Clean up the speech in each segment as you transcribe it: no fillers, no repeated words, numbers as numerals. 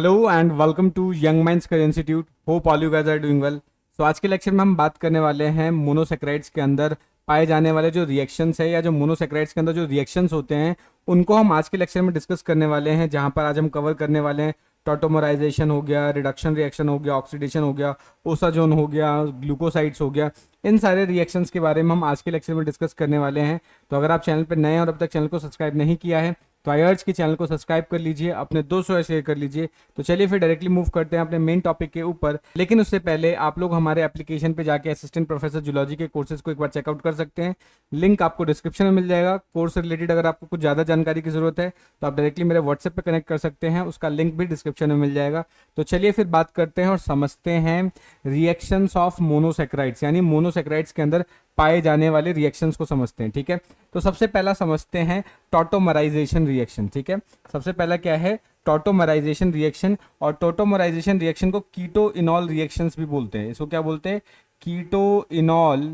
Hello and welcome to Young Minds Career Institute. Hope all you guys are doing well. So आज के lecture में हम बात करने वाले हैं मोनोसेक्राइड्स के अंदर पाए जाने वाले जो रिएक्शंस है या जो मोनोसेक्राइड्स के अंदर जो रिएक्शंस होते हैं उनको हम आज के लेक्चर में डिस्कस करने वाले हैं, जहां पर आज हम कवर करने वाले हैं टॉटोमराइजेशन हो गया, रिडक्शन रिएक्शन हो गया, ऑक्सीडेशन हो गया, ओसाजोन हो गया, ग्लूकोसाइड्स हो गया। इन सारे रिएक्शंस के बारे में हम आज के लेक्चर में डिस्कस करने वाले हैं। तो अगर आप चैनल पर नए हैं और अब तक चैनल को सब्सक्राइब नहीं किया है तो आई अर्ज की चैनल को सब्सक्राइब कर लीजिए, अपने दोस्तों से शेयर कर लीजिए। तो चलिए फिर डायरेक्टली मूव करते हैं अपने मेन टॉपिक के ऊपर। लेकिन उससे पहले आप लोग हमारे एप्लीकेशन पे जाके असिस्टेंट प्रोफेसर जूलॉजी के कोर्सेज को एक बार चेकआउट कर सकते हैं। लिंक आपको डिस्क्रिप्शन में मिल जाएगा। कोर्स से रिलेटेड अगर आपको कुछ ज़्यादा जानकारी की जरूरत है तो आप डायरेक्टली मेरे व्हाट्सएप पे कनेक्ट कर सकते हैं, उसका लिंक भी डिस्क्रिप्शन में मिल जाएगा। तो चलिए फिर बात करते हैं और समझते हैं रिएक्शंस ऑफ मोनोसेक्राइड्स, यानी मोनोसेक्राइड्स के अंदर पाए जाने वाले रिएक्शंस को समझते हैं। ठीक है, तो सबसे पहला समझते हैं टॉटोमराइजेशन रिएक्शन। ठीक है, सबसे पहला क्या है टॉटोमराइजेशन रिएक्शन। और टॉटोमराइजेशन रिएक्शन को कीटो इनॉल रिएक्शंस भी बोलते हैं। इसको क्या बोलते हैं? कीटो इनॉल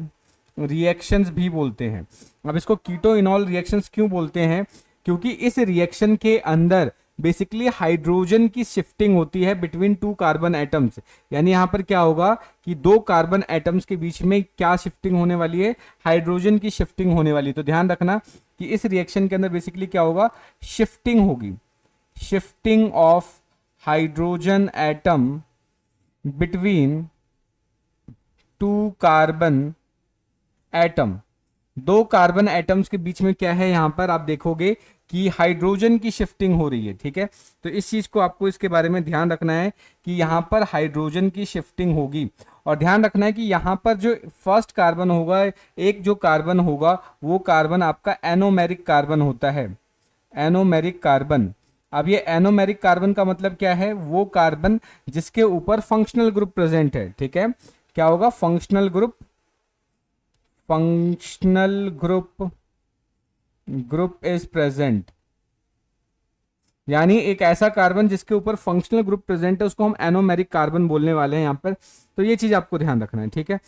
रिएक्शंस भी बोलते हैं। अब इसको कीटो इनॉल रिएक्शंस क्यों बोलते हैं? क्योंकि इस रिएक्शन के अंदर बेसिकली हाइड्रोजन की शिफ्टिंग होती है बिटवीन टू कार्बन एटम्स। यानी यहां पर क्या होगा कि दो कार्बन एटम्स के बीच में क्या शिफ्टिंग होने वाली है? हाइड्रोजन की शिफ्टिंग होने वाली है। तो ध्यान रखना कि इस रिएक्शन के अंदर बेसिकली क्या होगा? शिफ्टिंग होगी, shifting of hydrogen atom between two carbon atom. दो कार्बन एटम्स के बीच में क्या है? यहां पर आप देखोगे कि हाइड्रोजन की शिफ्टिंग हो रही है। ठीक है, तो इस चीज को आपको इसके बारे में ध्यान रखना है कि यहां पर हाइड्रोजन की शिफ्टिंग होगी। और ध्यान रखना है कि यहां पर जो फर्स्ट कार्बन होगा, एक जो कार्बन होगा वो कार्बन आपका एनोमेरिक कार्बन होता है। Anomeric carbon. अब ये एनोमेरिक कार्बन का मतलब क्या है? वो कार्बन जिसके ऊपर फंक्शनल ग्रुप प्रेजेंट है। ठीक है, क्या होगा? Functional group, functional group is present. यानी एक ऐसा कार्बन जिसके ऊपर फंक्शनल ग्रुप प्रेजेंट है उसको हम एनोमेरिक कार्बन बोलने वाले हैं यहां पर। तो ये चीज आपको ध्यान रखना है। ठीक है,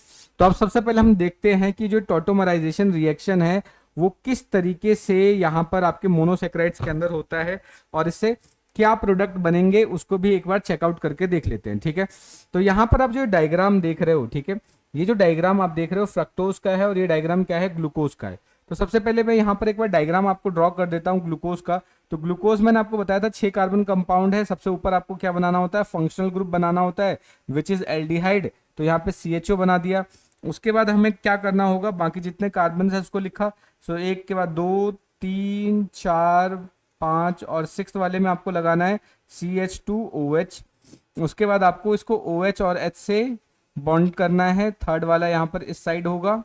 तो अब सबसे पहले हम देखते हैं कि जो टॉटोमराइजेशन रिएक्शन है वो किस तरीके से यहां पर आपके मोनोसेक्राइड्स के अंदर होता है और इससे क्या प्रोडक्ट बनेंगे उसको भी एक बार चेकआउट करके देख लेते हैं। ठीक है, तो यहां पर आप जो डायग्राम देख रहे हो, ठीक है, ये जो डायग्राम आप देख रहे हो फ्रक्टोज का है और ये डायग्राम क्या है? ग्लूकोज का है। तो सबसे पहले मैं यहाँ पर एक बार डायग्राम आपको ड्रॉ कर देता हूँ ग्लूकोज का। तो ग्लूकोज मैंने आपको बताया था 6 कार्बन कंपाउंड है। सबसे ऊपर आपको क्या बनाना होता है? फंक्शनल ग्रुप बनाना होता है विच इज एल्डिहाइड। तो यहाँ पे CHO बना दिया। उसके बाद हमें क्या करना होगा? बाकी जितने कार्बन है उसको लिखा। सो एक के बाद 2 3 4 5 और 6 वाले में आपको लगाना है CH2OH। उसके बाद आपको इसको OH और H से बॉन्ड करना है। थर्ड वाला यहाँ पर इस साइड होगा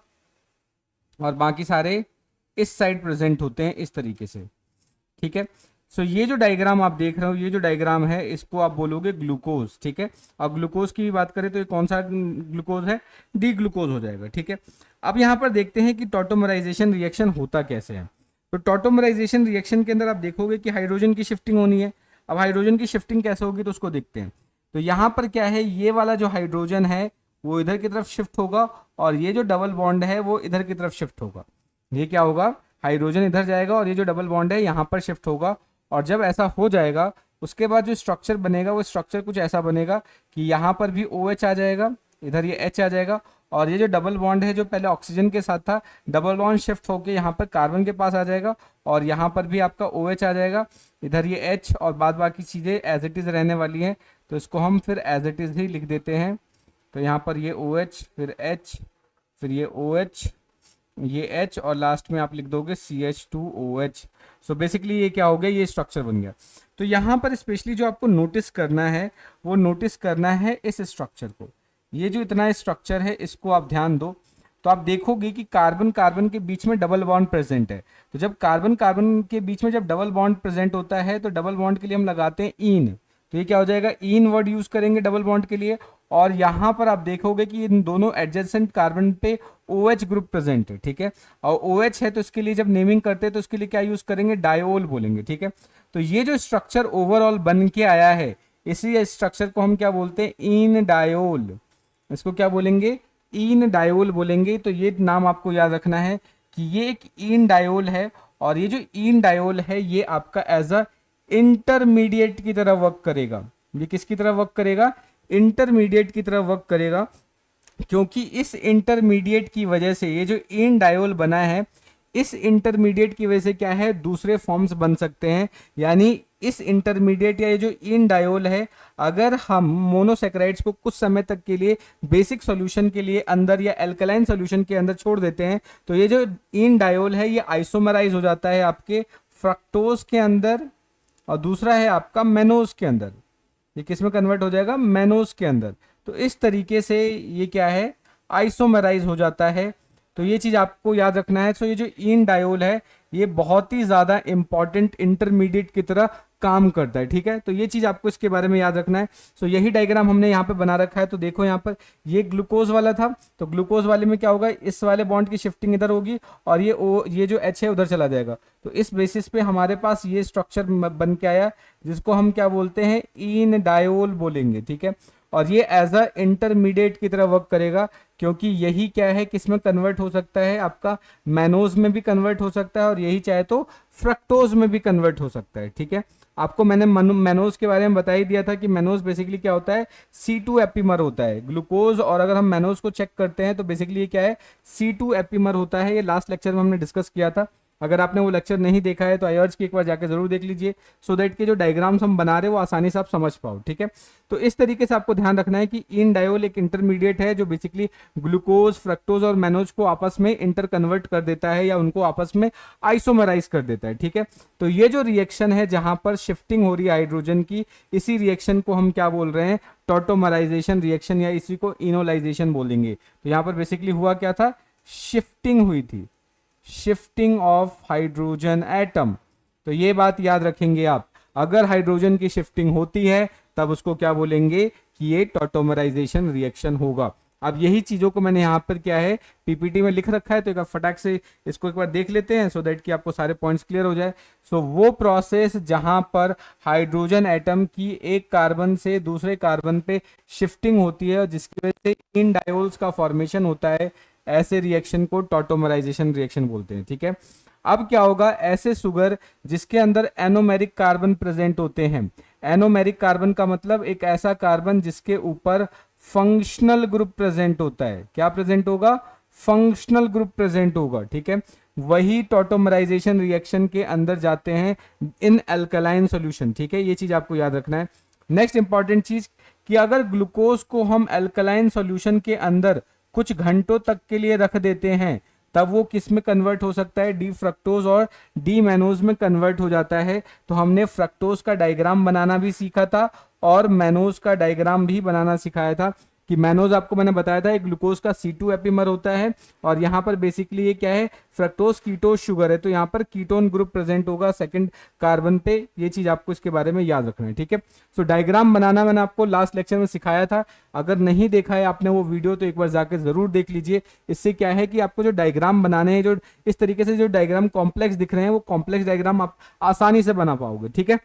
और बाकी सारे इस साइड प्रेजेंट होते हैं इस तरीके से। ठीक है, सो ये जो डायग्राम आप देख रहे हो, ये जो डायग्राम है इसको आप बोलोगे ग्लूकोज। ठीक है, अब ग्लूकोज की भी बात करें तो ये कौन सा ग्लूकोज है? डी ग्लूकोज हो जाएगा। ठीक है, अब यहाँ पर देखते हैं कि टॉटोमराइजेशन रिएक्शन होता कैसे है। तो टॉटोमराइजेशन रिएक्शन के अंदर आप देखोगे कि हाइड्रोजन की शिफ्टिंग होनी है। अब हाइड्रोजन की शिफ्टिंग कैसे होगी तो उसको देखते हैं। तो यहाँ पर क्या है? ये वाला जो हाइड्रोजन है वो इधर की तरफ शिफ्ट होगा और ये जो डबल बॉन्ड है वो इधर की तरफ शिफ्ट होगा। ये क्या होगा? हाइड्रोजन इधर जाएगा और ये जो डबल बॉन्ड है यहाँ पर शिफ्ट होगा। और जब ऐसा हो जाएगा उसके बाद जो स्ट्रक्चर बनेगा वो स्ट्रक्चर कुछ ऐसा बनेगा कि यहाँ पर भी OH आ जाएगा, इधर ये H आ जाएगा और ये जो डबल बॉन्ड है जो पहले ऑक्सीजन के साथ था, डबल बॉन्ड शिफ्ट होकर यहाँ पर कार्बन के पास आ जाएगा और यहाँ पर भी आपका OH आ जाएगा, इधर ये H और बाद बाकी चीज़ें एज इट इज़ रहने वाली हैं। तो इसको हम फिर एज इट इज़ ही लिख देते हैं। तो यहाँ पर ये OH, फिर H, फिर ये OH, ये H और लास्ट में आप लिख दोगे CH2OH। सो बेसिकली ये क्या हो गया? ये स्ट्रक्चर बन गया। तो यहाँ पर स्पेशली जो आपको नोटिस करना है वो नोटिस करना है इस स्ट्रक्चर को। ये जो इतना स्ट्रक्चर है इसको आप ध्यान दो। तो आप देखोगे कि कार्बन कार्बन के बीच में डबल बॉन्ड प्रेजेंट है। तो जब कार्बन कार्बन के बीच में जब डबल बॉन्ड प्रेजेंट होता है तो डबल बॉन्ड के लिए हम लगाते हैं इन। तो ये क्या हो जाएगा? इन वर्ड यूज करेंगे डबल बॉन्ड के लिए। और यहाँ पर आप देखोगे कि इन दोनों एडजेसेंट कार्बन पे OH ग्रुप प्रेजेंट है। ठीक है, और OH है तो इसके लिए जब नेमिंग करते हैं तो इसके लिए क्या यूज करेंगे? डायोल बोलेंगे। ठीक है, तो ये जो स्ट्रक्चर ओवरऑल बन के आया है इसी स्ट्रक्चर को हम क्या बोलते हैं? इन डायोल। इसको क्या बोलेंगे? इन डायोल बोलेंगे। तो ये नाम आपको याद रखना है कि ये एक इन डायोल है और ये जो इन डायोल है ये आपका एज अ इंटरमीडिएट की तरह वर्क करेगा। ये किसकी तरह वर्क करेगा, इंटरमीडिएट की तरह वर्क करेगा, क्योंकि इस इंटरमीडिएट की वजह से ये जो इन डायोल बना है, इस इंटरमीडिएट की वजह से क्या है, दूसरे फॉर्म्स बन सकते हैं। यानी इस इंटरमीडिएट या ये जो इन डायोल है, अगर हम मोनोसेक्राइड्स को कुछ समय तक के लिए बेसिक सॉल्यूशन के लिए अंदर या एल्कलाइन सॉल्यूशन के अंदर छोड़ देते हैं, तो ये जो इन डायोल है ये आइसोमराइज हो जाता है आपके फ्रक्टोज के अंदर, और दूसरा है आपका मेनोज के अंदर। ये किस में कन्वर्ट हो जाएगा, मेनोज के अंदर। तो इस तरीके से ये क्या है, आइसोमराइज हो जाता है। तो ये चीज आपको याद रखना है। सो ये जो इन डायोल है ये बहुत ही ज्यादा इंपॉर्टेंट इंटरमीडिएट की तरह काम करता है, ठीक है। तो ये चीज आपको इसके बारे में याद रखना है। सो यही डायग्राम हमने यहाँ पे बना रखा है। तो देखो यहाँ पर ये ग्लूकोज वाला था, तो ग्लूकोज वाले में क्या होगा, इस वाले बॉन्ड की शिफ्टिंग इधर होगी और ये जो H है उधर चला जाएगा। तो इस बेसिस पे हमारे पास ये स्ट्रक्चर बन के आया, जिसको हम क्या बोलते हैं, इन डायोल बोलेंगे, ठीक है। और ये एज अ इंटरमीडिएट की तरह वर्क करेगा, क्योंकि यही क्या है, किसमें कन्वर्ट हो सकता है, आपका मैनोज में भी कन्वर्ट हो सकता है, और यही चाहे तो फ्रक्टोज में भी कन्वर्ट हो सकता है, ठीक है। आपको मैंने मैनोज के बारे में बता ही दिया था कि मैनोज बेसिकली क्या होता है, C2 एपिमर होता है ग्लूकोज। और अगर हम मैनोज को चेक करते हैं तो बेसिकली ये क्या है, C2 एपिमर होता है। ये लास्ट लेक्चर में हमने डिस्कस किया था। अगर आपने वो लेक्चर नहीं देखा है तो आई अर्ज की एक बार जाकर जरूर देख लीजिए, सो दैट के जो डायग्राम्स हम बना रहे हैं वो आसानी से आप समझ पाओ, ठीक है। तो इस तरीके से आपको ध्यान रखना है कि इन डायोल एक इंटरमीडिएट है जो बेसिकली ग्लूकोज, फ्रक्टोज और मैनोज को आपस में इंटर कन्वर्ट कर देता है या उनको आपस में आइसोमराइज कर देता है, ठीक है। तो ये जो रिएक्शन है जहां पर शिफ्टिंग हो रही है हाइड्रोजन की, इसी रिएक्शन को हम क्या बोल रहे हैं, टॉटोमराइजेशन रिएक्शन, या इसी को इनोलाइजेशन बोलेंगे। तो यहाँ पर बेसिकली हुआ क्या था, शिफ्टिंग हुई थी, शिफ्टिंग ऑफ हाइड्रोजन एटम। तो ये बात याद रखेंगे आप, अगर हाइड्रोजन की शिफ्टिंग होती है तब उसको क्या बोलेंगे कि ये टॉटोमराइजेशन रिएक्शन होगा। अब यही चीजों को मैंने यहाँ पर क्या है पीपीटी में लिख रखा है, तो एक फटाक से इसको एक बार देख लेते हैं, सो दैट कि आपको सारे पॉइंट्स क्लियर हो जाए। सो वो प्रोसेस जहां पर हाइड्रोजन एटम की एक कार्बन से दूसरे कार्बन पे शिफ्टिंग होती है और जिसकी वजह से इन डायोल्स का फॉर्मेशन होता है, ऐसे रिएक्शन को टॉटोमराइजेशन रिएक्शन बोलते हैं, ठीक है। अब क्या होगा, ऐसे शुगर जिसके अंदर एनोमेरिक कार्बन प्रेजेंट होते हैं। एनोमेरिक कार्बन का मतलब एक ऐसा कार्बन जिसके ऊपर फंक्शनल ग्रुप प्रेजेंट होता है। क्या प्रेजेंट होगा, फंक्शनल ग्रुप प्रेजेंट होगा, ठीक है। वही टॉटोमराइजेशन रिएक्शन के अंदर जाते हैं इन अल्कलाइन सॉल्यूशन, ठीक है। ये चीज आपको याद रखना है। नेक्स्ट इंपॉर्टेंट चीज कि अगर ग्लूकोज को हम अल्कलाइन सॉल्यूशन के अंदर कुछ घंटों तक के लिए रख देते हैं, तब वो किस में कन्वर्ट हो सकता है, डी फ्रक्टोज और डी मैनोज में कन्वर्ट हो जाता है। तो हमने फ्रक्टोज का डायग्राम बनाना भी सीखा था और मैनोज का डायग्राम भी बनाना सिखाया था। कि मैनोज आपको मैंने बताया था एक ग्लूकोज का C2 एपिमर होता है, और यहाँ पर बेसिकली ये क्या है, फ्रक्टोज कीटोज शुगर है, तो यहाँ पर कीटोन ग्रुप प्रेजेंट होगा सेकंड कार्बन पे। ये चीज आपको इसके बारे में याद रखना है, ठीक है। सो डायग्राम बनाना मैंने आपको लास्ट लेक्चर में सिखाया था, अगर नहीं देखा है आपने वो वीडियो तो एक बार जाकर जरूर देख लीजिए। इससे क्या है कि आपको जो डायग्राम बनाने हैं, जो इस तरीके से जो डायग्राम कॉम्प्लेक्स दिख रहे हैं, वो कॉम्प्लेक्स डायग्राम आप आसानी से बना पाओगे, ठीक है।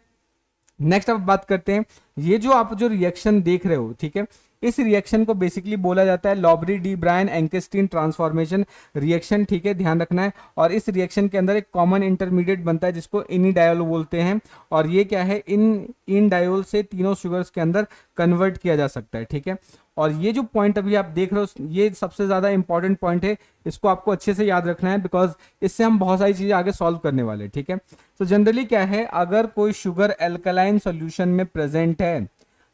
नेक्स्ट अब बात करते हैं, ये जो आप जो रिएक्शन देख रहे हो, ठीक है, इस रिएक्शन को बेसिकली बोला जाता है लॉबरी डी ब्रायन एंकेस्टीन ट्रांसफॉर्मेशन रिएक्शन, ठीक है, ध्यान रखना है। और इस रिएक्शन के अंदर एक कॉमन इंटरमीडिएट बनता है जिसको इनिडायोल बोलते हैं, और ये क्या है, इन डायोल से तीनों शुगर्स के अंदर कन्वर्ट किया जा सकता है, ठीक है। और ये जो पॉइंट अभी आप देख रहे हो, ये सबसे ज्यादा इंपॉर्टेंट पॉइंट है, इसको आपको अच्छे से याद रखना है, बिकॉज इससे हम बहुत सारी चीजें आगे सॉल्व करने वाले हैं, ठीक है। तो जनरली क्या है, अगर कोई शुगर एल्कलाइन सॉल्यूशन में प्रेजेंट है,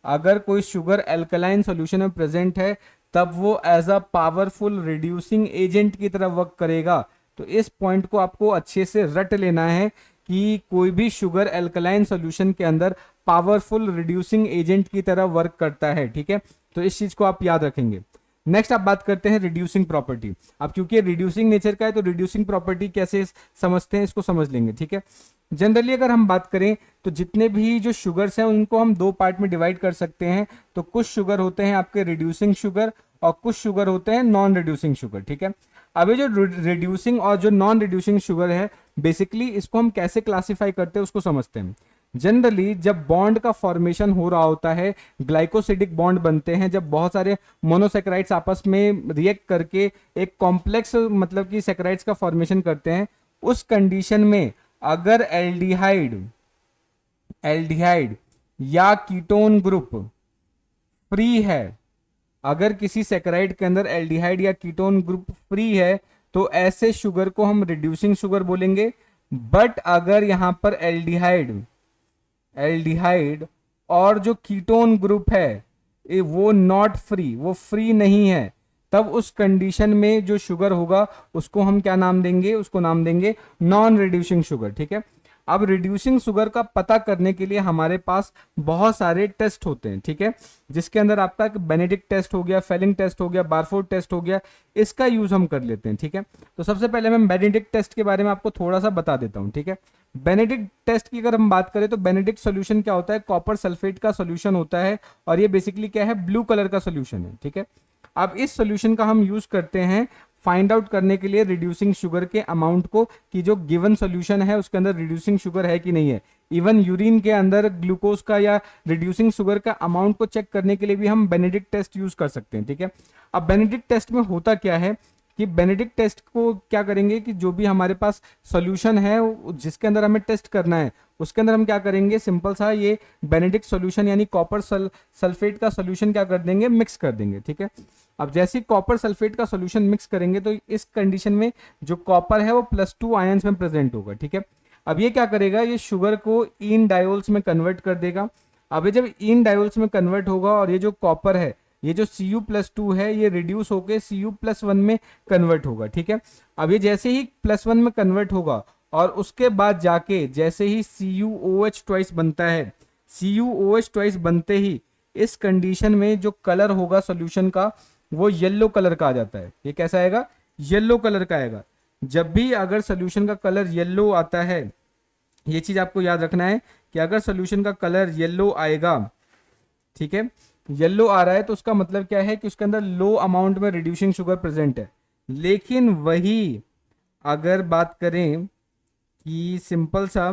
अगर कोई शुगर एल्कलाइन सॉल्यूशन में प्रेजेंट है, तब वो as a powerful reducing agent की तरह वर्क करेगा। तो इस पॉइंट को आपको अच्छे से रट लेना है कि कोई भी शुगर एल्कलाइन सॉल्यूशन के अंदर पावरफुल रिड्यूसिंग एजेंट की तरह वर्क करता है, ठीक है। तो इस चीज को आप याद रखेंगे। नेक्स्ट आप बात करते हैं रिड्यूसिंग प्रॉपर्टी। अब क्योंकि रिड्यूसिंग नेचर का है तो रिड्यूसिंग प्रॉपर्टी कैसे समझते हैं इसको समझ लेंगे, ठीक है। जनरली अगर हम बात करें तो जितने भी जो शुगर्स हैं उनको हम दो पार्ट में डिवाइड कर सकते हैं। तो कुछ शुगर होते हैं आपके रिड्यूसिंग शुगर और कुछ शुगर होते हैं नॉन रिड्यूसिंग शुगर, ठीक है। अब ये जो रिड्यूसिंग और जो नॉन रिड्यूसिंग शुगर है, बेसिकली इसको हम कैसे क्लासिफाई करते हैं उसको समझते हैं। जनरली जब बॉन्ड का फॉर्मेशन हो रहा होता है, ग्लाइकोसिडिक बॉन्ड बनते हैं, जब बहुत सारे मोनोसेक्राइड्स आपस में रिएक्ट करके एक कॉम्प्लेक्स मतलब कि सेक्राइड्स का फॉर्मेशन करते हैं, उस कंडीशन में अगर एल्डिहाइड या कीटोन ग्रुप फ्री है, अगर किसी सैकराइड के अंदर एल्डिहाइड या कीटोन ग्रुप फ्री है तो ऐसे शुगर को हम रिड्यूसिंग शुगर बोलेंगे। बट अगर यहां पर एल्डिहाइड एल्डिहाइड और जो कीटोन ग्रुप है वो नॉट फ्री, वो फ्री नहीं है, तब उस कंडीशन में जो शुगर होगा उसको हम क्या नाम देंगे, उसको नाम देंगे नॉन रिड्यूसिंग शुगर। ठीक है। अब रिड्यूसिंग शुगर का पता करने के लिए हमारे पास बहुत सारे टेस्ट होते हैं। ठीक है, जिसके अंदर आपका बेनेडिक्ट टेस्ट हो गया, फेलिंग टेस्ट हो गया, बारफोर्ड टेस्ट हो गया, इसका यूज हम कर लेते हैं। ठीक है, तो सबसे पहले मैं बेनेडिक्ट टेस्ट के बारे में आपको थोड़ा सा बता देता हूं। ठीक है, बेनेडिक्ट टेस्ट की अगर हम बात करें तो बेनेडिक्ट सोल्यूशन क्या होता है, कॉपर सल्फेट का सोल्यूशन होता है और ये बेसिकली क्या है, ब्लू कलर का सोल्यूशन है। ठीक है, अब इस सोल्यूशन का हम यूज करते हैं फाइंड आउट करने के लिए रिड्यूसिंग शुगर के अमाउंट को, कि जो गिवन सोल्यूशन है उसके अंदर रिड्यूसिंग शुगर है कि नहीं है। इवन यूरिन के अंदर ग्लूकोज का या रिड्यूसिंग शुगर का अमाउंट को चेक करने के लिए भी हम बेनेडिक्ट टेस्ट यूज कर सकते हैं। ठीक है, अब बेनेडिक्ट टेस्ट में होता क्या है कि बेनेडिक्ट टेस्ट को क्या करेंगे कि जो भी हमारे पास सॉल्यूशन है जिसके अंदर हमें टेस्ट करना है उसके अंदर हम क्या करेंगे, सिंपल सा ये बेनेडिक्ट सॉल्यूशन यानी कॉपर सल्फेट का सॉल्यूशन क्या कर देंगे, मिक्स कर देंगे। ठीक है, अब जैसे कॉपर सल्फेट का सॉल्यूशन मिक्स करेंगे तो इस कंडीशन में जो कॉपर है वो +2 आयंस में प्रेजेंट होगा। ठीक है, अब ये क्या करेगा, ये शुगर को इन डायोल्स में कन्वर्ट कर देगा। अब ये जब इन डायोल्स में कन्वर्ट होगा और ये जो कॉपर है, ये जो Cu+2 है, ये रिड्यूस होकर Cu+1 में कन्वर्ट होगा। ठीक है, अब ये जैसे ही +1 में कन्वर्ट होगा और उसके बाद जाके जैसे ही CuOH ट्वाइस बनता है, CuOH ट्वाइस बनते ही इस कंडीशन में जो कलर होगा सॉल्यूशन का वो येलो कलर का आ जाता है। ये कैसा आएगा, येलो कलर का आएगा। जब भी अगर सॉल्यूशन का कलर येलो आता है, ये चीज आपको याद रखना है कि अगर सॉल्यूशन का कलर येलो आएगा, ठीक है, येलो आ रहा है तो उसका मतलब क्या है कि उसके अंदर लो अमाउंट में रिड्यूसिंग शुगर प्रेजेंट है। लेकिन वही अगर बात करें कि सिंपल सा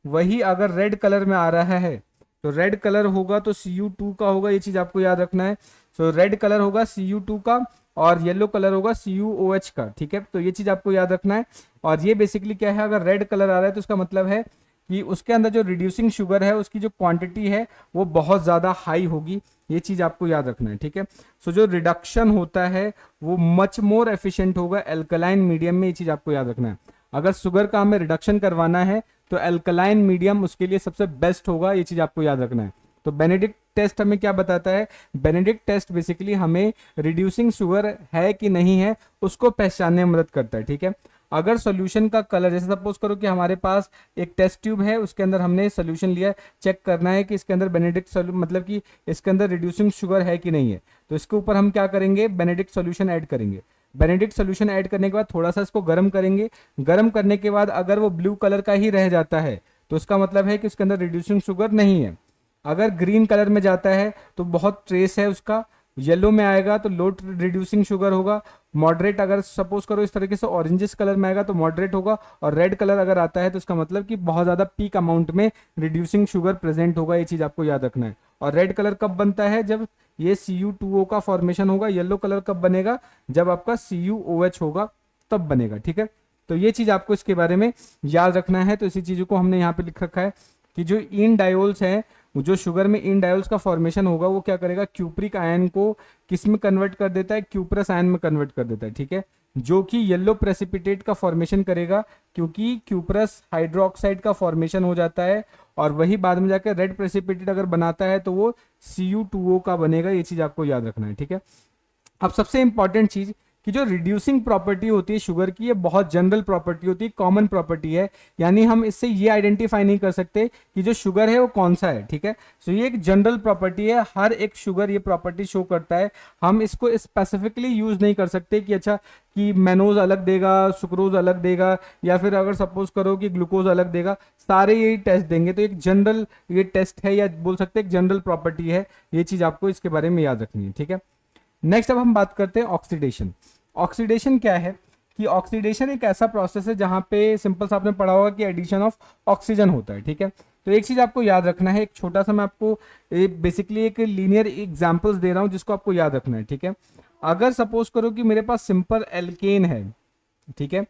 वही अगर रेड कलर में आ रहा है तो रेड कलर होगा तो Cu2 का होगा, ये चीज आपको याद रखना है। सो रेड कलर होगा Cu2 का और येलो कलर होगा CuOH का। ठीक है, तो ये चीज आपको याद रखना है। और ये बेसिकली क्या है, अगर रेड कलर आ रहा है तो उसका मतलब है कि उसके अंदर जो रिड्यूसिंग शुगर है उसकी जो क्वांटिटी है वो बहुत ज़्यादा हाई होगी। ये चीज़ आपको याद रखना है। ठीक है, सो जो रिडक्शन होता है वो मच मोर एफिशिएंट होगा एल्कलाइन मीडियम में, ये चीज़ आपको याद रखना है। अगर शुगर का हमें रिडक्शन करवाना है तो एल्कलाइन मीडियम उसके लिए सबसे बेस्ट होगा, ये चीज़ आपको याद रखना है। तो बेनेडिक्ट टेस्ट हमें क्या बताता है, बेनेडिक्ट टेस्ट बेसिकली हमें रिड्यूसिंग शुगर है कि नहीं है उसको पहचानने में मदद करता है। ठीक है, अगर सॉल्यूशन का कलर, जैसे सपोज करो कि हमारे पास एक टेस्ट ट्यूब है, उसके अंदर हमने सॉल्यूशन लिया, चेक करना है कि इसके अंदर बेनेडिक्ट मतलब कि इसके अंदर रिड्यूसिंग शुगर है कि नहीं है, तो इसके ऊपर हम क्या करेंगे, बेनेडिक्ट सॉल्यूशन ऐड करेंगे। बेनेडिक्ट सॉल्यूशन ऐड करने के बाद थोड़ा सा इसको गर्म करेंगे। गर्म करने के बाद अगर वो ब्लू कलर का ही रह जाता है तो उसका मतलब है कि उसके अंदर रिड्यूसिंग शुगर नहीं है। अगर ग्रीन कलर में जाता है तो बहुत ट्रेस है उसका, येलो में आएगा तो लो रिड्यूसिंग शुगर होगा, मॉडरेट अगर सपोज करो इस तरीके से ऑरेंजिस कलर में आएगा तो मॉडरेट होगा, और रेड कलर अगर आता है तो इसका मतलब कि बहुत ज्यादा पीक अमाउंट में रिड्यूसिंग शुगर प्रेजेंट होगा। ये चीज आपको याद रखना है। और रेड कलर कब बनता है, जब ये Cu2O का फॉर्मेशन होगा। येलो कलर कब बनेगा, जब आपका CuOH होगा तब बनेगा। ठीक है, तो ये चीज आपको इसके बारे में याद रखना है। तो इसी चीजों को हमने यहाँ पे लिख रखा है कि जो इन डायोल्स है, जो शुगर में इन डायोल्स का फॉर्मेशन होगा वो क्या करेगा, क्यूप्रिक आयन को किस में कन्वर्ट कर देता है, क्यूप्रस आयन में कन्वर्ट कर देता है। ठीक है, जो कि येलो प्रेसिपिटेट का फॉर्मेशन करेगा, क्योंकि क्यूप्रस हाइड्रोक्साइड का फॉर्मेशन हो जाता है और वही बाद में जाकर रेड प्रेसिपिटेट अगर बनाता है तो वो Cu2O का बनेगा। ये चीज आपको याद रखना है। ठीक है, अब सबसे इंपॉर्टेंट चीज कि जो रिड्यूसिंग प्रॉपर्टी होती है शुगर की, ये बहुत जनरल प्रॉपर्टी होती है, कॉमन प्रॉपर्टी है, यानी हम इससे ये आइडेंटिफाई नहीं कर सकते कि जो शुगर है वो कौन सा है। ठीक है, सो ये एक जनरल प्रॉपर्टी है, हर एक शुगर ये प्रॉपर्टी शो करता है। हम इसको स्पेसिफिकली यूज नहीं कर सकते कि अच्छा कि मैनोज अलग देगा, सुक्रोज अलग देगा, या फिर अगर सपोज करो कि ग्लूकोज अलग देगा, सारे यही टेस्ट देंगे। तो एक जनरल ये टेस्ट है, या बोल सकते हैं एक जनरल प्रॉपर्टी है। ये चीज आपको इसके बारे में याद रखनी है। ठीक है, नेक्स्ट अब हम बात करते हैं ऑक्सीडेशन। ऑक्सीडेशन क्या है कि ऑक्सीडेशन एक ऐसा प्रोसेस है जहां पे सिंपल सा आपने पढ़ा होगा कि एडिशन ऑफ ऑक्सीजन होता है। ठीक है, तो एक चीज आपको याद रखना है, एक छोटा सा मैं आपको बेसिकली एक लीनियर एग्जांपल्स दे रहा हूं जिसको आपको याद रखना है। ठीक है, अगर सपोज करो कि मेरे पास सिंपल एल्केन है, ठीक है,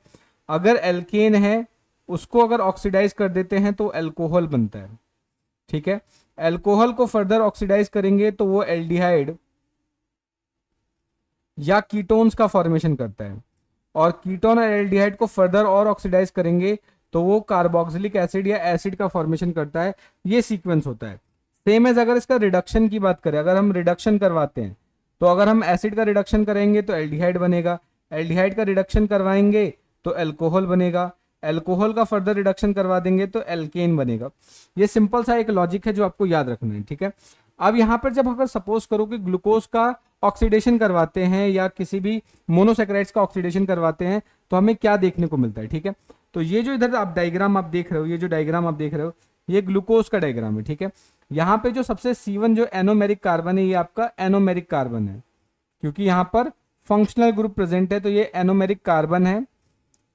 अगर एल्केन है उसको अगर ऑक्सीडाइज कर देते हैं तो अल्कोहल बनता है। ठीक है, एल्कोहल को फर्दर ऑक्सीडाइज करेंगे तो वो एल्डिहाइड या कीटोन्स का फॉर्मेशन करता है, और कीटोन और एल्डिहाइड को फर्दर और ऑक्सीडाइज करेंगे तो वो कार्बोक्सिलिक एसिड या एसिड का फॉर्मेशन करता है। ये सीक्वेंस होता है। सेम एज अगर इसका रिडक्शन की बात करें, अगर हम रिडक्शन करवाते हैं तो अगर हम एसिड का रिडक्शन करेंगे तो एल्डिहाइड बनेगा, एल्डिहाइड का रिडक्शन करवाएंगे तो एल्कोहल बनेगा, एल्कोहल का फर्दर रिडक्शन करवा देंगे तो एल्केन बनेगा। ये सिंपल सा एक लॉजिक है जो आपको याद रखना है, ठीक है। अब यहाँ पर जब अगर सपोज करो कि ग्लूकोज का ऑक्सीडेशन करवाते हैं या किसी भी मोनोसेक्राइड्स का ऑक्सीडेशन करवाते हैं तो हमें क्या देखने को मिलता है, ठीक है। तो ये जो इधर आप डायग्राम आप देख रहे हो, ये जो डायग्राम आप देख रहे हो, ये ग्लूकोज का डायग्राम है, ठीक है। यहाँ पे जो सबसे C1 जो एनोमेरिक कार्बन है, ये आपका एनोमेरिक कार्बन है, क्योंकि यहाँ पर फंक्शनल ग्रुप प्रेजेंट है तो ये एनोमेरिक कार्बन है।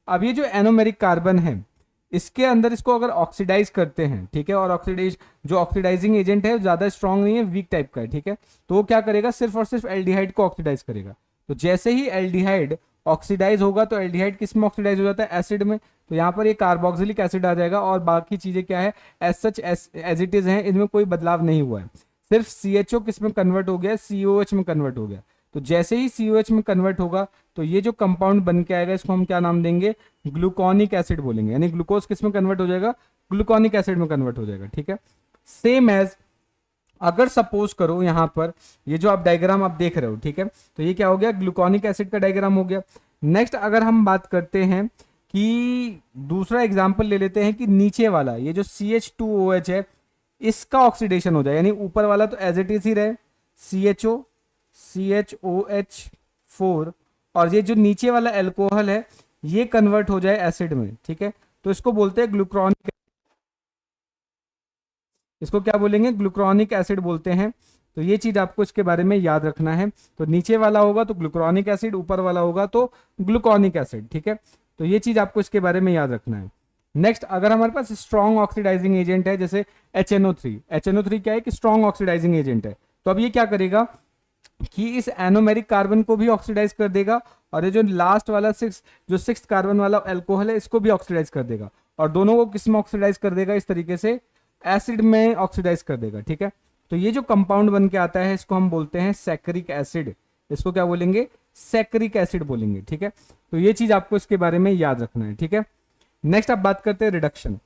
अब ये जो एनोमेरिक कार्बन है, इसके अंदर इसको अगर ऑक्सीडाइज करते हैं, ठीक है, और ऑक्सीडाइजिंग एजेंट है ज्यादा स्ट्रांग नहीं है, वीक टाइप का है, ठीक है, तो वो क्या करेगा, सिर्फ और सिर्फ एल्डिहाइड को ऑक्सीडाइज करेगा। तो जैसे ही एल्डिहाइड ऑक्सीडाइज होगा तो एल्डिहाइड किस में ऑक्सीडाइज हो जाता है, एसिड में, तो यहाँ पर ये कार्बोक्सिलिक एसिड आ जाएगा, और बाकी चीजें क्या है, as such as it is है, इनमें कोई बदलाव नहीं हुआ है। सिर्फ CHO किस में कन्वर्ट हो गया, COH में कन्वर्ट हो गया। तो जैसे ही COH में कन्वर्ट होगा तो ये जो कंपाउंड बन के आएगा, इसको हम क्या नाम देंगे, ग्लूकोनिक एसिड बोलेंगे, यानी ग्लूकोज किस में कन्वर्ट हो जाएगा, ग्लूकोनिक एसिड में कन्वर्ट हो जाएगा, ठीक है। सेम एज अगर सपोज करो यहाँ पर ये जो आप डायग्राम आप देख रहे हो, ठीक है, तो ये क्या हो गया, ग्लूकोनिक एसिड का डायग्राम हो गया। नेक्स्ट अगर हम बात करते हैं कि दूसरा एग्जाम्पल ले लेते हैं कि नीचे वाला ये जो CH2OH है, इसका ऑक्सीडेशन हो जाए, यानी ऊपर वाला तो एज इट इज ही रहे, CHO CHOH4, और ये जो नीचे वाला एल्कोहल है ये कन्वर्ट हो जाए एसिड में, ठीक है, तो इसको बोलते हैं ग्लूक्रोनिक, इसको क्या बोलेंगे, ग्लूक्रोनिक एसिड बोलते हैं। तो ये चीज आपको इसके बारे में याद रखना है। तो नीचे वाला होगा तो ग्लूक्रोनिक एसिड, ऊपर वाला होगा तो ग्लूकोनिक एसिड, ठीक है। तो ये चीज आपको इसके बारे में याद रखना है। नेक्स्ट अगर हमारे पास स्ट्रॉन्ग ऑक्सीडाइजिंग एजेंट है जैसे HNO3 क्या है कि स्ट्रॉन्ग ऑक्सीडाइजिंग एजेंट है, तो अब ये क्या करेगा कि इस एनोमेरिक कार्बन को भी ऑक्सीडाइज कर देगा, और ये जो लास्ट वाला सिक्स कार्बन वाला अल्कोहल है इसको भी ऑक्सीडाइज कर देगा, और दोनों को किस में ऑक्सीडाइज कर देगा, इस तरीके से एसिड में ऑक्सीडाइज कर देगा, ठीक है। तो ये जो कंपाउंड बन के आता है इसको हम बोलते हैं सैकरिक एसिड, इसको क्या बोलेंगे, सैकरिक एसिड बोलेंगे, ठीक है। तो ये चीज आपको इसके बारे में याद रखना है, ठीक है। नेक्स्ट आप बात करते हैं रिडक्शन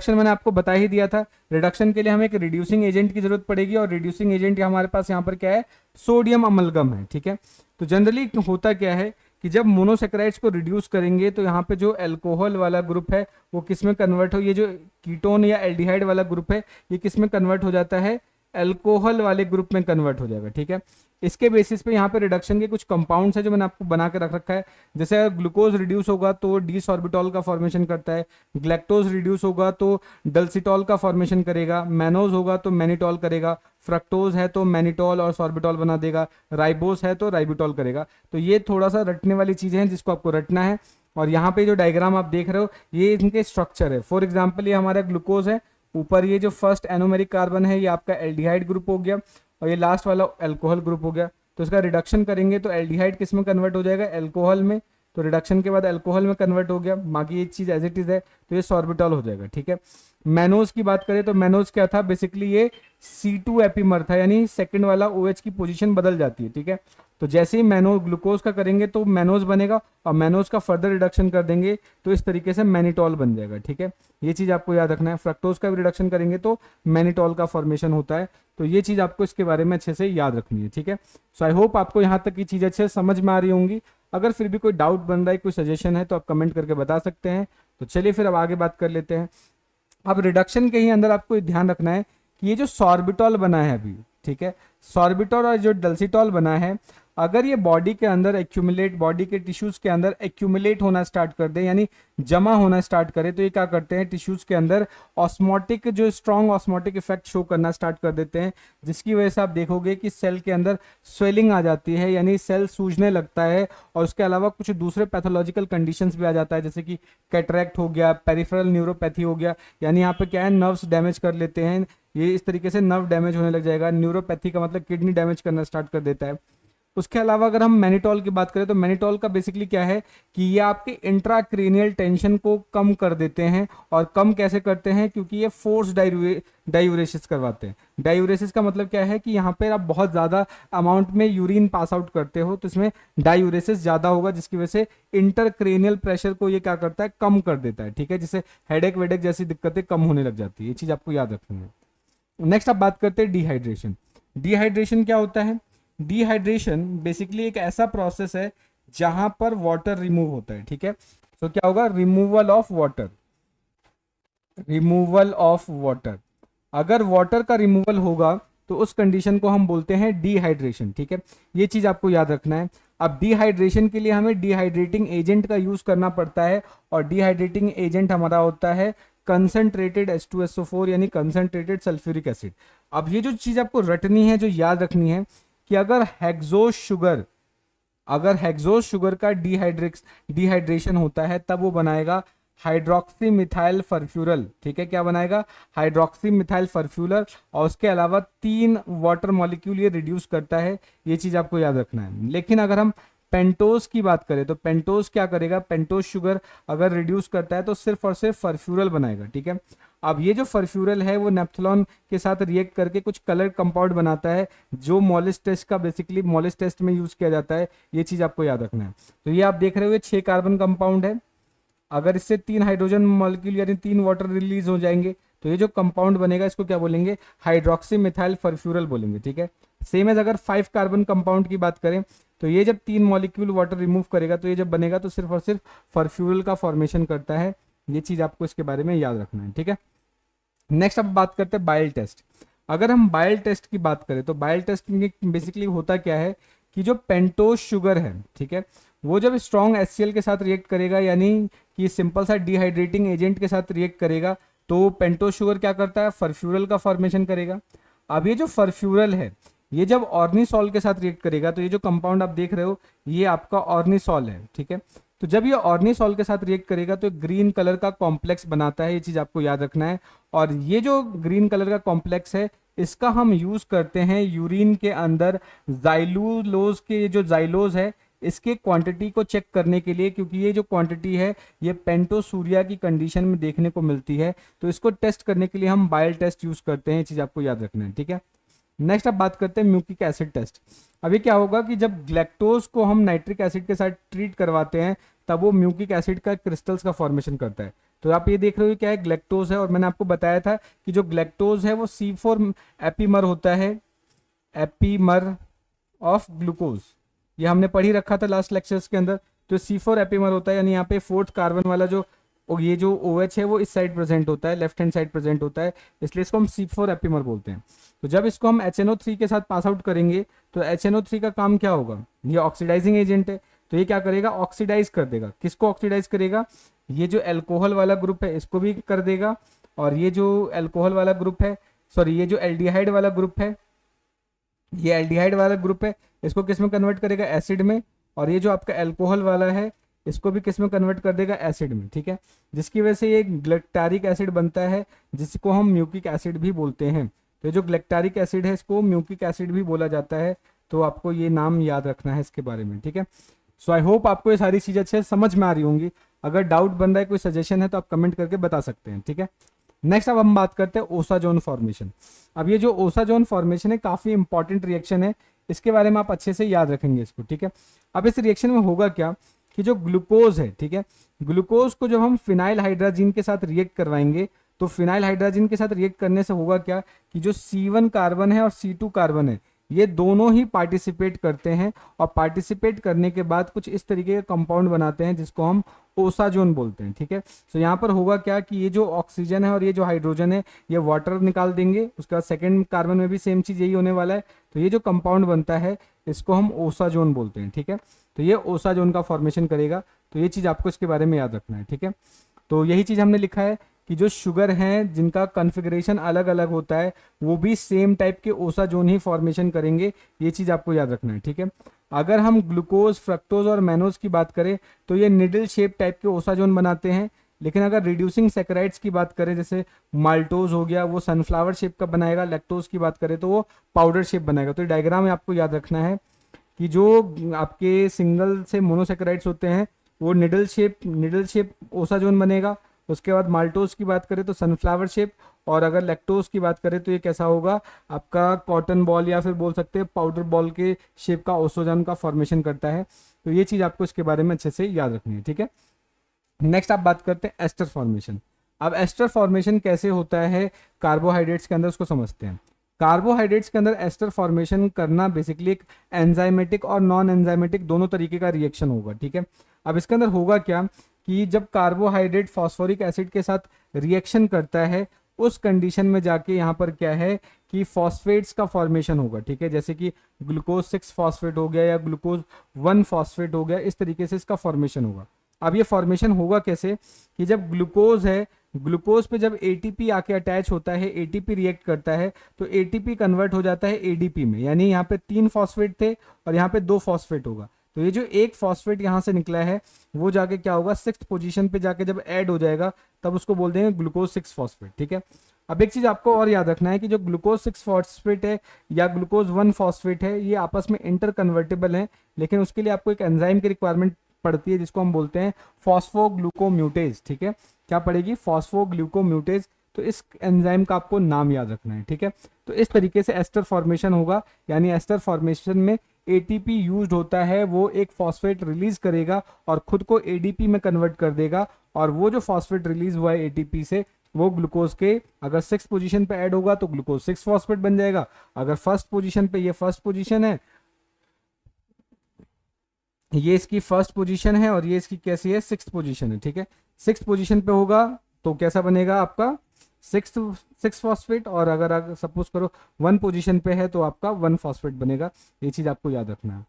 मैंने आपको बता ही दिया था। रिडक्शन के लिए हमें एक रिड्यूसिंग एजेंट की जरूरत पड़ेगी, और रिड्यूसिंग एजेंट हमारे पास यहाँ पर क्या है, सोडियम अमलगम है, ठीक है। तो जनरली होता क्या है कि जब मोनोसेक्राइड्स को रिड्यूस करेंगे तो यहाँ पे जो अल्कोहल वाला ग्रुप है वो किस में कन्वर्ट हो, ये जो कीटोन या एल्डिहाइड वाला ग्रुप है ये किस में कन्वर्ट हो जाता है, अल्कोहल वाले ग्रुप में कन्वर्ट हो जाएगा, ठीक है। इसके बेसिस पे यहाँ पे रिडक्शन के कुछ कंपाउंड्स है जो मैंने आपको बना के रख रखा है। जैसे अगर ग्लूकोज रिड्यूस होगा तो डीसॉर्बिटॉल का फॉर्मेशन करता है, ग्लैक्टोज रिड्यूस होगा तो डल्सिटॉल का फॉर्मेशन करेगा, मैनोज होगा तो मैनिटॉल करेगा, फ्रक्टोज है तो मैनिटॉल और सॉर्बिटॉल बना देगा, राइबोस है तो राइबिटॉल करेगा। तो ये थोड़ा सा रटने वाली चीजें हैं जिसको आपको रटना है। और यहाँ पे जो डायग्राम आप देख रहे हो ये इनके स्ट्रक्चर है। फॉर एग्जाम्पल ये हमारा ग्लूकोज है, ऊपर ये जो फर्स्ट एनोमेरिक कार्बन है ये आपका एल्डिहाइड ग्रुप हो गया, और ये लास्ट वाला अल्कोहल ग्रुप हो गया। तो इसका रिडक्शन करेंगे तो एल्डिहाइड किस में कन्वर्ट हो जाएगा, अल्कोहल में, तो रिडक्शन के बाद अल्कोहल में कन्वर्ट हो गया, बाकी ये चीज एज इट इज है तो ये सॉर्बिटॉल हो जाएगा, ठीक है। मैनोज की बात करें तो मैनोज क्या था, बेसिकली ये C2 एपीमर था, यानी सेकंड वाला OH की पोजीशन बदल जाती है, ठीक है। तो जैसे ही मैनो ग्लूकोज का करेंगे तो मैनोज बनेगा, और मैनोज का फर्दर रिडक्शन कर देंगे तो इस तरीके से मैनिटॉल बन जाएगा, ठीक है। ये चीज आपको याद रखना है। फ्रक्टोज का भी रिडक्शन करेंगे तो मैनिटॉल का फॉर्मेशन होता है। तो ये चीज आपको इसके बारे में अच्छे से याद रखनी है, ठीक है। सो आई होप आपको यहाँ तक की चीज अच्छे से समझ में आ रही होंगी। अगर फिर भी कोई डाउट बन रहा है, कोई सजेशन है तो आप कमेंट करके बता सकते हैं। तो चलिए फिर अब आगे बात कर लेते हैं। अब रिडक्शन के ही अंदर आपको ध्यान रखना है कि ये जो सॉर्बिटॉल बना है अभी, ठीक है, सॉर्बिटॉल और जो डल्सिटॉल बना है, अगर ये बॉडी के अंदर एक्यूमुलेट, बॉडी के टिश्यूज के अंदर एक्यूमुलेट होना स्टार्ट कर दे, यानी जमा होना स्टार्ट करे, तो ये क्या करते हैं, टिश्यूज के अंदर ऑस्मोटिक, जो स्ट्रॉन्ग ऑस्मोटिक इफेक्ट शो करना स्टार्ट कर देते हैं, जिसकी वजह से आप देखोगे कि सेल के अंदर स्वेलिंग आ जाती है, यानी सेल सूजने लगता है। और उसके अलावा कुछ दूसरे पैथोलॉजिकल कंडीशंस भी आ जाता है, जैसे कि कैटरैक्ट हो गया, पेरिफेरल न्यूरोपैथी हो गया, यानी यहाँ पे क्या है, नर्व्स डैमेज कर लेते हैं, ये इस तरीके से नर्व डैमेज होने लग जाएगा। न्यूरोपैथी का मतलब किडनी डैमेज करना स्टार्ट कर देता है। उसके अलावा अगर हम मैनिटॉल की बात करें तो मैनिटॉल का बेसिकली क्या है कि ये आपके इंट्राक्रेनियल टेंशन को कम कर देते हैं। और कम कैसे करते हैं, क्योंकि ये फोर्स डायूरेसिस करवाते हैं। डायूरेसिस का मतलब क्या है कि यहाँ पर आप बहुत ज़्यादा अमाउंट में यूरिन पास आउट करते हो तो इसमें डायूरेसिस ज़्यादा होगा, जिसकी वजह से इंटरक्रेनियल प्रेशर को ये क्या करता है, कम कर देता है। ठीक है, जिससे हेडेक वेडेक जैसी दिक्कतें कम होने लग जाती है। ये चीज़ आपको याद रखनी है। नेक्स्ट आप बात करते हैं डिहाइड्रेशन। डिहाइड्रेशन क्या होता है? डिहाइड्रेशन बेसिकली एक ऐसा प्रोसेस है जहां पर वाटर रिमूव होता है। ठीक है, तो क्या होगा? Removal of water. Removal of water, अगर वाटर का रिमूवल होगा तो उस कंडीशन को हम बोलते हैं डिहाइड्रेशन। ठीक है, ये चीज आपको याद रखना है। अब डिहाइड्रेशन के लिए हमें डिहाइड्रेटिंग एजेंट का यूज करना पड़ता है, और डिहाइड्रेटिंग एजेंट हमारा होता है कंसंट्रेटेड H2SO4 यानी कंसंट्रेटेड सल्फ्यूरिक एसिड। अब ये जो चीज आपको रटनी है, जो याद रखनी है कि अगर हेक्सोस शुगर का डिहाइड्रेशन होता है तब वो बनाएगा हाइड्रोक्सी मिथाइल फर्फ्यूरल। ठीक है, क्या बनाएगा? Hydroxy methyl furfural. और उसके अलावा 3 वाटर मॉलिक्यूल ये रिड्यूस करता है। ये चीज आपको याद रखना है। लेकिन अगर हम पेंटोज की बात करें तो पेंटोज क्या करेगा? पेंटोज शुगर अगर रिड्यूस करता है तो सिर्फ और सिर्फ फर्फ्यूरल बनाएगा। ठीक है, अब ये जो फर्फ्यूरल है वो नेप्थलॉन के साथ रिएक्ट करके कुछ कलर कंपाउंड बनाता है, जो मॉलिस टेस्ट का बेसिकली मॉलिस टेस्ट में यूज किया जाता है। ये चीज आपको याद रखना है। तो ये आप देख रहे हो, ये 6 कार्बन कंपाउंड है। अगर इससे 3 हाइड्रोजन मॉलिक्यूल यानी 3 वाटर रिलीज हो जाएंगे तो ये जो कंपाउंड बनेगा इसको क्या बोलेंगे? हाइड्रोक्सी मिथाइल फर्फ्यूरल बोलेंगे। ठीक है, सेम एज अगर 5 कार्बन कंपाउंड की बात करें तो ये जब 3 मॉलिक्यूल वाटर रिमूव करेगा तो ये जब बनेगा तो सिर्फ और सिर्फ फर्फ्यूरल का फॉर्मेशन करता है। ये चीज आपको इसके बारे में याद रखना है। ठीक है, नेक्स्ट अब बात करते हैं बाइल टेस्ट। अगर हम बाइल टेस्ट की बात करें तो बाइल टेस्ट में बेसिकली होता क्या है कि जो पेंटोज शुगर है, ठीक है, वो जब स्ट्रॉन्ग HCl के साथ रिएक्ट करेगा, यानी कि सिंपल सा डिहाइड्रेटिंग एजेंट के साथ रिएक्ट करेगा, तो पेंटोज शुगर क्या करता है? फर्फ्यूरल का फॉर्मेशन करेगा। अब ये जो फर्फ्यूरल है ये जब ऑर्निसॉल के साथ रिएक्ट करेगा तो ये जो कंपाउंड आप देख रहे हो ये आपका ऑर्निसॉल है। ठीक है, तो जब ये ऑर्निसॉल के साथ रिएक्ट करेगा तो ग्रीन कलर का कॉम्प्लेक्स बनाता है। ये चीज आपको याद रखना है। और ये जो ग्रीन कलर का कॉम्प्लेक्स है इसका हम यूज करते हैं यूरिन के अंदर जाइलूलोज के, जो जाइलोज है इसके क्वांटिटी को चेक करने के लिए, क्योंकि ये जो क्वांटिटी है ये पेंटोसूरिया की कंडीशन में देखने को मिलती है। तो इसको टेस्ट करने के लिए हम बाइल टेस्ट यूज करते हैं। ये चीज आपको याद रखना है। ठीक है, नेक्स्ट अब बात करते हैं म्यूकिक एसिड टेस्ट। अभी क्या होगा कि जब ग्लैक्टोज को हम नाइट्रिक एसिड के साथ ट्रीट करवाते हैं तब वो म्यूकिक एसिड का क्रिस्टल्स का फॉर्मेशन करता है। तो आप ये देख रहे हो क्या है? ग्लैक्टोज है, और मैंने आपको बताया था कि जो ग्लैक्टोज है वो C4 एपीमर होता है, एपीमर ऑफ ग्लूकोज। ये हमने पढ़ ही रखा था लास्ट लेक्चर्स के अंदर। तो C4 एपीमर होता है, यानी यहाँ पे 4th कार्बन वाला जो ये जो OH है वो इस साइड प्रेजेंट होता है, लेफ्ट हैंड साइड प्रेजेंट होता है, इसलिए इसको हम C4 एपीमर बोलते हैं। तो जब इसको हम HNO3 के साथ पास आउट करेंगे तो HNO3 का काम क्या होगा? ये ऑक्सीडाइजिंग एजेंट है, तो ये क्या करेगा? ऑक्सीडाइज कर देगा। किसको ऑक्सीडाइज करेगा? ये जो एल्कोहल वाला ग्रुप है इसको भी कर देगा, और ये जो एल्कोहल वाला ग्रुप है, सॉरी ये जो एल्डिहाइड वाला ग्रुप है, ये एल्डिहाइड वाला ग्रुप है, इसको किस में कन्वर्ट करेगा? एसिड में। और ये जो आपका एल्कोहल वाला है इसको भी किस में कन्वर्ट कर देगा? एसिड में। ठीक है, जिसकी वजह से ये ग्लैक्टारिक एसिड बनता है, जिसको हम म्यूकिक एसिड भी बोलते हैं। तो जो ग्लैक्टारिक एसिड है इसको म्यूकिक एसिड भी बोला जाता है। तो आपको ये नाम याद रखना है इसके बारे में। ठीक है, सो आई होप आपको ये सारी चीज़ें अच्छे समझ में आ रही होंगी। अगर डाउट बन रहा है, कोई सजेशन है तो आप कमेंट करके बता सकते हैं। ठीक है, नेक्स्ट अब हम बात करते हैं ओसाजोन फॉर्मेशन। अब ये जो ओसाजोन फॉर्मेशन है काफ़ी इंपॉर्टेंट रिएक्शन है, इसके बारे में आप अच्छे से याद रखेंगे इसको। ठीक है, अब इस रिएक्शन में होगा क्या कि जो ग्लूकोज है, ठीक है, ग्लूकोज को जब हम फिनाइल हाइड्राजीन के साथ रिएक्ट करवाएंगे तो फिनाइल हाइड्राजीन के साथ रिएक्ट करने से होगा क्या कि जो C1 कार्बन है और C2 कार्बन है ये दोनों ही पार्टिसिपेट करते हैं, और पार्टिसिपेट करने के बाद कुछ इस तरीके का कंपाउंड बनाते हैं जिसको हम ओसाजोन बोलते हैं। ठीक है, तो यहाँ पर होगा क्या कि ये जो ऑक्सीजन है और ये जो हाइड्रोजन है ये वाटर निकाल देंगे, उसके बाद सेकेंड कार्बन में भी सेम चीज़ यही होने वाला है। तो ये जो कंपाउंड बनता है इसको हम ओसाजोन बोलते हैं। ठीक है, तो ये ओसाजोन का फॉर्मेशन करेगा। तो ये चीज़ आपको इसके बारे में याद रखना है। ठीक है, तो यही चीज़ हमने लिखा है कि जो शुगर हैं जिनका कॉन्फ़िगरेशन अलग अलग होता है वो भी सेम टाइप के ओसाजोन ही फॉर्मेशन करेंगे। ये चीज़ आपको याद रखना है। ठीक है, अगर हम ग्लूकोज, फ्रक्टोज और मैनोज की बात करें तो ये निडल शेप टाइप के ओसाजोन बनाते हैं। लेकिन अगर रिड्यूसिंग सैकराइड्स की बात करें, जैसे माल्टोज हो गया, वो सनफ्लावर शेप का बनाएगा। लैक्टोज की बात करें तो वो पाउडर शेप बनाएगा। तो डायग्राम में आपको याद रखना है कि जो आपके सिंगल से मोनोसेक्राइड्स होते हैं वो निडल शेप ओसाजोन बनेगा। उसके बाद माल्टोज की बात करें तो सनफ्लावर शेप, और अगर लैक्टोज की बात करें तो ये कैसा होगा, आपका कॉटन बॉल या फिर बोल सकते हैं पाउडर बॉल के शेप का ओसोजन का फॉर्मेशन करता है। तो ये चीज़ आपको इसके बारे में अच्छे से याद रखनी है, ठीक है। नेक्स्ट आप बात करते हैं एस्टर फॉर्मेशन। अब एस्टर फॉर्मेशन कैसे होता है कार्बोहाइड्रेट्स के अंदर, उसको समझते हैं। कार्बोहाइड्रेट्स के अंदर एस्टर फॉर्मेशन करना बेसिकली एक एंजाइमेटिक और नॉन एंजाइमेटिक दोनों तरीके का रिएक्शन होगा, ठीक है। अब इसके अंदर होगा क्या कि जब कार्बोहाइड्रेट फॉस्फोरिक एसिड के साथ रिएक्शन करता है, उस कंडीशन में जाके यहाँ पर क्या है कि फॉस्फेट्स का फॉर्मेशन होगा, ठीक है। जैसे कि ग्लूकोज 6 फॉस्फेट हो गया या ग्लूकोज 1 फॉस्फेट हो गया, इस तरीके से इसका फॉर्मेशन होगा। अब ये फॉर्मेशन होगा कैसे कि जब ग्लूकोज है, ग्लूकोज पे जब एटीपी आके अटैच होता है, एटीपी रिएक्ट करता है, तो एटीपी कन्वर्ट हो जाता है एडीपी में, यानी यहाँ पे 3 फॉस्फेट थे और यहाँ पे 2 फॉस्फेट होगा। तो ये जो एक फॉस्फेट यहाँ से निकला है वो जाके क्या होगा, 6th पोजीशन पे जाके जब ऐड हो जाएगा तब उसको बोल देंगे ग्लूकोज 6 फॉस्फेट, ठीक है। अब एक चीज आपको और याद रखना है कि जो ग्लूकोज 6 फॉस्फेट है या ग्लूकोज 1 फॉस्फेट है, ये आपस में इंटर कन्वर्टेबल है, लेकिन उसके लिए आपको एक एंजाइम की रिक्वायरमेंट पड़ती है जिसको हम बोलते हैं फॉस्फोग्लूकोम्यूटेज, ठीक है। क्या पड़ेगी, फॉस्फोग्लूकोम्यूटेज। तो इस एंजाइम का आपको नाम याद रखना है, ठीक है। तो इस तरीके से एस्टर फॉर्मेशन होगा, यानी एस्टर फॉर्मेशन में एटीपी यूज्ड होता है, वो एक फॉस्फेट रिलीज करेगा और खुद को एडीपी में कन्वर्ट कर देगा, और वो जो फॉस्फेट रिलीज हुआ है एटीपी से वो ग्लूकोज के अगर 6th पोजीशन पे ऐड होगा तो ग्लूकोज 6 फॉस्फेट बन जाएगा। अगर फर्स्ट पोजीशन पे, ये फर्स्ट पोजीशन है, ये इसकी फर्स्ट पोजीशन है और ये इसकी कैसी है, 6th पोजीशन है, ठीक है। 6th पोजीशन पे होगा तो कैसा बनेगा आपका 6 फॉस्फेट, और अगर सपोज करो 1 पोजीशन पे है तो आपका 1 फॉस्फेट बनेगा। ये चीज आपको याद रखना है।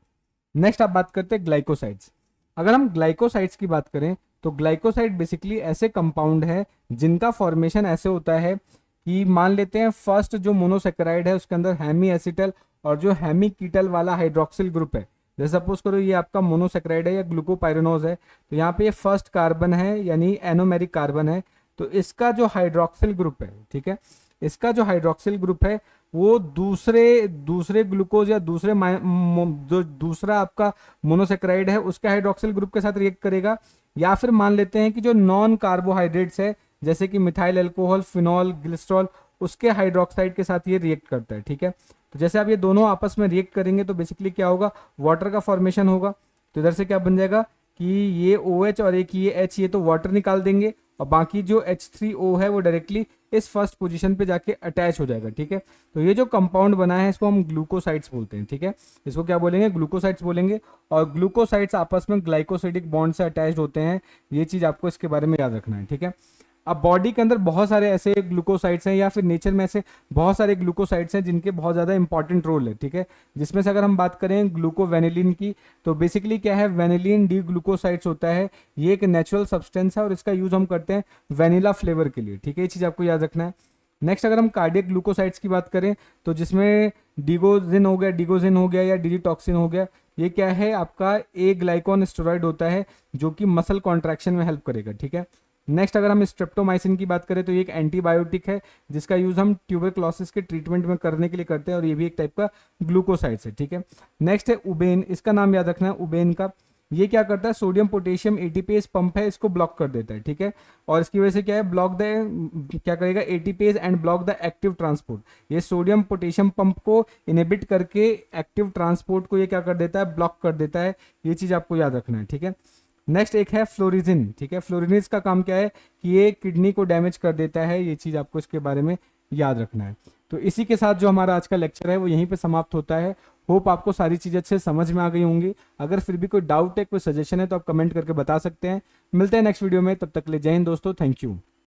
नेक्स्ट आप बात करते हैं ग्लाइकोसाइड्स। अगर हम ग्लाइकोसाइड्स की बात करें तो ग्लाइकोसाइड बेसिकली ऐसे कंपाउंड है जिनका फॉर्मेशन ऐसे होता है कि मान लेते हैं फर्स्ट जो मोनोसेक्राइड है उसके अंदर हेमी एसिटल और जो हेमी कीटल वाला हाइड्रोक्सिल ग्रुप है। जैसे सपोज करो ये आपका मोनोसेक्राइड है या ग्लूकोपाइरेनोज है, तो यहाँ पे ये फर्स्ट कार्बन है यानी एनोमेरिक कार्बन है, तो इसका जो हाइड्रोक्सिल ग्रुप है, ठीक है, इसका जो हाइड्रोक्सिल ग्रुप है वो दूसरे ग्लूकोज या जो दूसरा आपका मोनोसेक्राइड है उसके हाइड्रोक्सिल ग्रुप के साथ रिएक्ट करेगा। या फिर मान लेते हैं कि जो नॉन कार्बोहाइड्रेट्स है जैसे कि मिथाइल अल्कोहल, फिनॉल, ग्लिसरॉल, उसके हाइड्रोक्साइड के साथ ये रिएक्ट करता है, ठीक है। तो जैसे आप ये दोनों आपस में रिएक्ट करेंगे तो बेसिकली क्या होगा, वाटर का फॉर्मेशन होगा। तो इधर से क्या बन जाएगा कि ये OH और एक ये H, ये तो वाटर निकाल देंगे और बाकी जो H3O है वो डायरेक्टली इस फर्स्ट पोजीशन पे जाके अटैच हो जाएगा, ठीक है। तो ये जो कंपाउंड बना है इसको हम ग्लूकोसाइड्स बोलते हैं, ठीक है। इसको क्या बोलेंगे, ग्लूकोसाइड्स बोलेंगे। और ग्लूकोसाइड्स आपस में ग्लाइकोसिडिक बॉन्ड से अटैच्ड होते हैं, ये चीज आपको इसके बारे में याद रखना है, ठीक है। अब बॉडी के अंदर बहुत सारे ऐसे ग्लूकोसाइड्स हैं या फिर नेचर में ऐसे बहुत सारे ग्लूकोसाइड्स हैं जिनके बहुत ज़्यादा इंपॉर्टेंट रोल है, ठीक है। जिसमें से अगर हम बात करें ग्लूकोवेनिलिन की, तो बेसिकली क्या है, वेनिलिन डी ग्लूकोसाइड्स होता है। ये एक नेचुरल सब्सटेंस है और इसका यूज हम करते हैं वेनिला फ्लेवर के लिए, ठीक है। ये चीज़ आपको याद रखना है। नेक्स्ट अगर हम कार्डियक ग्लूकोसाइड्स की बात करें तो जिसमें डिगोजिन हो गया या डिजिटॉक्सिन हो गया, ये क्या है आपका ए ग्लाइकॉन स्टेरॉइड होता है जो कि मसल कॉन्ट्रैक्शन में हेल्प करेगा, ठीक है। नेक्स्ट अगर हम स्ट्रेप्टोमाइसिन की बात करें तो ये एक एंटीबायोटिक है जिसका यूज हम ट्यूबरक्लोसिस के ट्रीटमेंट में करने के लिए करते हैं और ये भी एक टाइप का ग्लूकोसाइड्स है, ठीक है। नेक्स्ट है उबेन, इसका नाम याद रखना है उबेन का। ये क्या करता है, सोडियम पोटेशियम एटीपेज पंप है, इसको ब्लॉक कर देता है, ठीक है। और इसकी वजह से क्या है, क्या करेगा, ATPase and block the active transport. ये सोडियम पोटेशियम पंप को इनहिबिट करके एक्टिव ट्रांसपोर्ट को ये क्या कर देता है, ब्लॉक कर देता है। ये चीज आपको याद रखना है, ठीक है। नेक्स्ट एक है फ्लोरिजिन, ठीक है। फ्लोरिनिज का काम क्या है कि ये किडनी को डैमेज कर देता है, ये चीज आपको इसके बारे में याद रखना है। तो इसी के साथ जो हमारा आज का लेक्चर है वो यहीं पे समाप्त होता है। होप आपको सारी चीजें अच्छे समझ में आ गई होंगी। अगर फिर भी कोई डाउट है, कोई सजेशन है तो आप कमेंट करके बता सकते हैं। मिलते हैं नेक्स्ट वीडियो में, तब तक ले जय हिंद दोस्तों, थैंक यू।